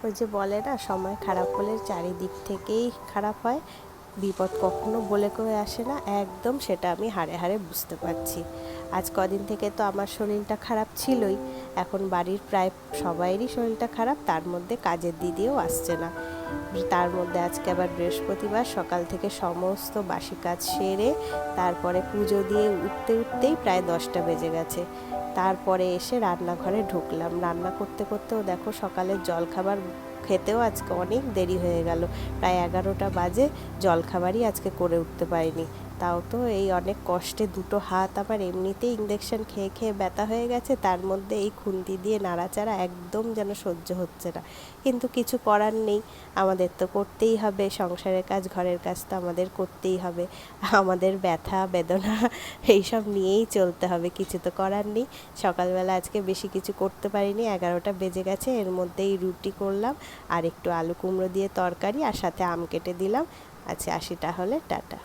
ওই যে বলে না, সময় খারাপ হলে চারিদিক থেকেই খারাপ হয়, বিপদ কখনো বলে কয়ে আসে না। একদম সেটা আমি হাড়ে হাড়ে বুঝতে পারছি। আজ কদিন থেকে তো আমার শরীরটা খারাপ ছিলই, এখন বাড়ির প্রায় সবাইয়েরই শরীরটা খারাপ, তার মধ্যে কাজের দিদিও আসছে না। তার মধ্যে আজকে আবার বৃহস্পতিবার, সকাল থেকে সমস্ত বাসি কাজ সেরে তারপরে পুজো দিয়ে উঠতে উঠতেই প্রায় 10টা বেজে গেছে। তারপরে এসে রান্নাঘরে ঢুকলাম, রান্না করতে করতেও দেখো সকালের জলখাবার খেতেও আজকে অনেক দেরি হয়ে গেল, প্রায় 11টা বাজে। জলখাবারই আজকে করে উঠতে পারিনি। তাও তো এই অনেক কষ্টে দুটো হাত আমার এমনিতেই ইঞ্জেকশন খেয়ে খেয়ে ব্যথা হয়ে গেছে, তার মধ্যে এই খুন্তি দিয়ে নাড়াচাড়া একদম যেন সহ্য হচ্ছে না। কিন্তু কিছু করার নেই, আমাদের তো করতেই হবে, সংসারের কাজ ঘরের কাজ তো আমাদের করতেই হবে। আমাদের ব্যথা বেদনা এইসব নিয়েই চলতে হবে, কিছু তো করার নেই। সকালবেলা আজকে বেশি কিছু করতে পারিনি, 11টা বেজে গেছে। এর মধ্যেই রুটি করলাম আর একটু আলু কুমড়ো দিয়ে তরকারি, আর সাথে আম কেটে দিলাম। আচ্ছা, 80টা হলে টাটা।